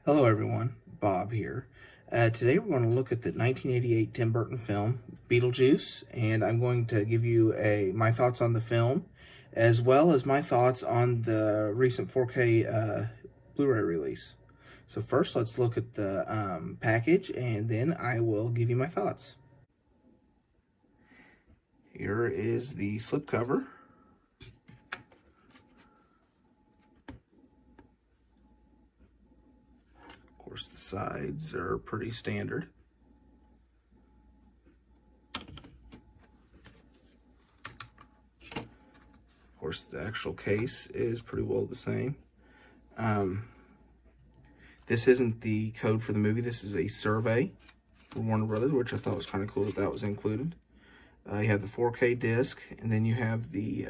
Hello everyone, Bob here. Today we're going to look at the 1988 Tim Burton film, Beetlejuice, and I'm going to give you my thoughts on the film, as well as my thoughts on the recent 4K Blu-ray release. So first, let's look at the package, and then I will give you my thoughts. Here is the slipcover. Of course, the sides are pretty standard. Of course, the actual case is pretty well the same. This isn't the code for the movie. This is a survey for Warner Brothers, which I thought was kind of cool that was included. You have the 4K disc, and then you have the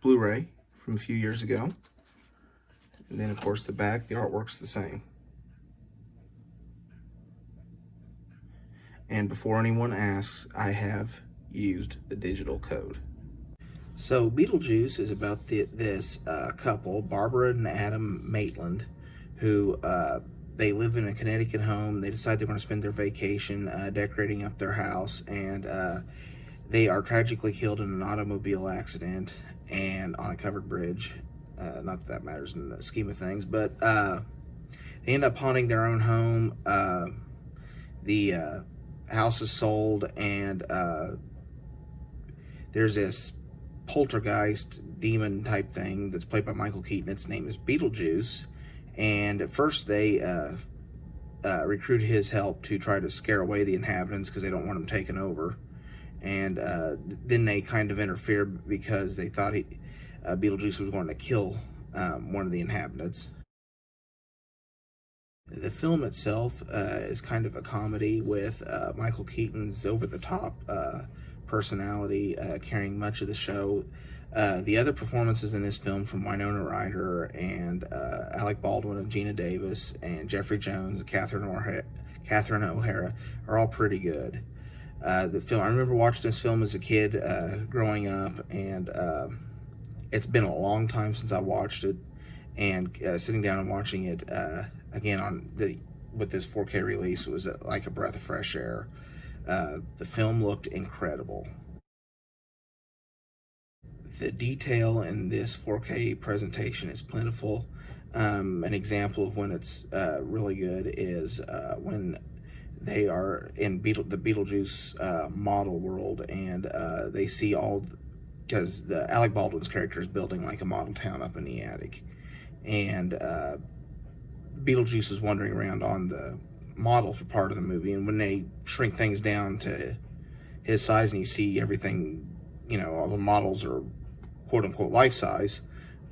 Blu-ray from a few years ago. And then, of course, the back, the artwork's the same. And before anyone asks, I have used the digital code. So Beetlejuice is about this couple, Barbara and Adam Maitland, who they live in a Connecticut home. They decide they're going to spend their vacation decorating up their house, and they are tragically killed in an automobile accident and on a covered bridge. Not that matters in the scheme of things, but they end up haunting their own home. The house is sold, and there's this poltergeist demon type thing that's played by Michael Keaton. Its name is Beetlejuice, and at first they recruit his help to try to scare away the inhabitants because they don't want him taken over, and then they kind of interfere because they thought Beetlejuice was going to kill one of the inhabitants. The film itself is kind of a comedy with Michael Keaton's over-the-top personality carrying much of the show. The other performances in this film from Winona Ryder and Alec Baldwin and Gina Davis and Jeffrey Jones and Catherine O'Hara are all pretty good. I remember watching this film as a kid growing up, and it's been a long time since I watched it, and sitting down and watching it again with this 4K release was like a breath of fresh air. The film looked incredible. The detail in this 4K presentation is plentiful. An example of when it's really good is when they are in the Beetlejuice model world, and they see because the Alec Baldwin's character is building like a model town up in the attic, and Beetlejuice is wandering around on the model for part of the movie, and when they shrink things down to his size and you see everything, all the models are quote-unquote life-size,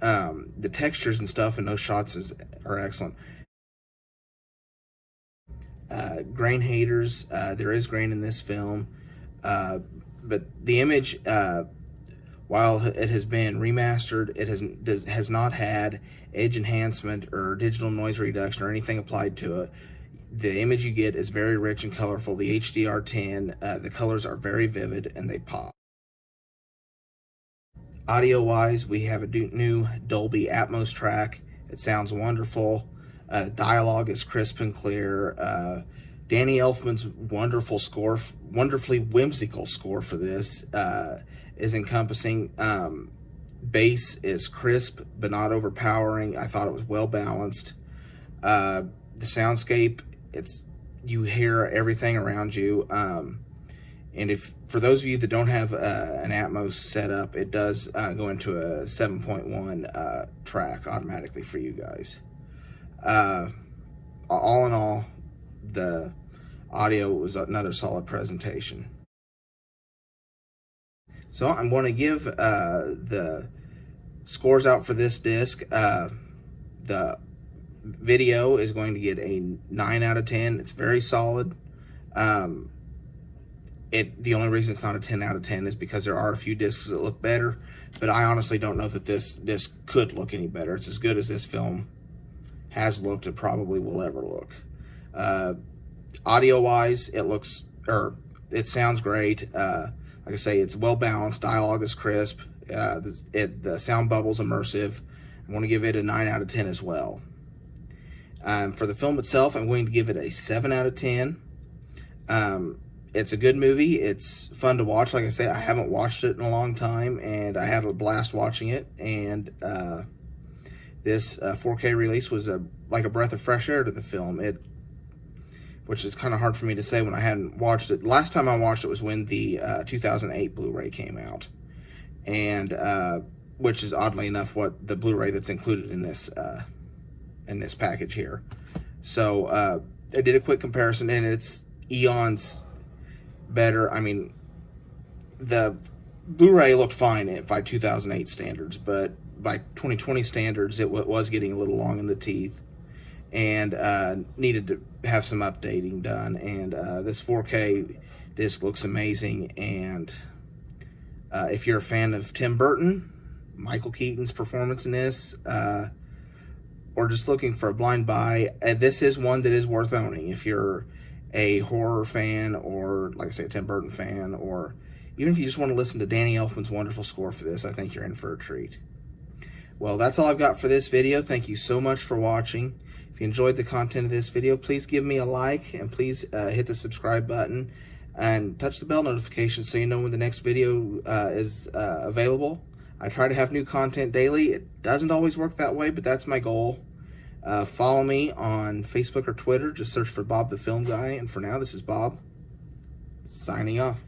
the textures and stuff in those shots are excellent. Grain haters, there is grain in this film, but the image, while it has been remastered, it has not had edge enhancement or digital noise reduction or anything applied to it. The image you get is very rich and colorful. The HDR10, the colors are very vivid and they pop. Audio-wise, we have a new Dolby Atmos track. It sounds wonderful. Dialogue is crisp and clear. Danny Elfman's wonderfully whimsical score for this is encompassing. Bass is crisp but not overpowering. I thought it was well balanced. The soundscape, you hear everything around you. And for those of you that don't have an Atmos set up, it does go into a 7.1 track automatically for you guys. All in all, the audio was another solid presentation. So I'm going to give the scores out for this disc. The video is going to get a 9 out of 10. It's very solid. The only reason it's not a 10 out of 10 is because there are a few discs that look better, but I honestly don't know that this disc could look any better. It's as good as this film has looked and probably will ever look. Audio-wise, it sounds great. Like I say, it's well balanced. Dialogue is crisp. The sound bubble's immersive. I want to give it a 9 out of 10 as well. For the film itself, I'm going to give it a 7 out of 10. It's a good movie. It's fun to watch. Like I say, I haven't watched it in a long time, and I had a blast watching it. And this 4K release was like a breath of fresh air to the film. Which is kind of hard for me to say when I hadn't watched it. Last time I watched it was when the 2008 Blu-ray came out, and which is oddly enough what the Blu-ray that's included in this package here. So I did a quick comparison, and it's eons better. I mean, the Blu-ray looked fine by 2008 standards, but by 2020 standards, it was getting a little long in the teeth, and needed to have some updating done. And this 4K disc looks amazing. And if you're a fan of Tim Burton, Michael Keaton's performance in this, or just looking for a blind buy, this is one that is worth owning. If you're a horror fan, or like I say, a Tim Burton fan, or even if you just want to listen to Danny Elfman's wonderful score for this, I think you're in for a treat. Well, that's all I've got for this video. Thank you so much for watching. If you enjoyed the content of this video, please give me a like, and please hit the subscribe button and touch the bell notification so you know when the next video is available. I try to have new content daily. It doesn't always work that way, but that's my goal. Follow me on Facebook or Twitter. Just search for Bob the Film Guy. And for now, this is Bob, signing off.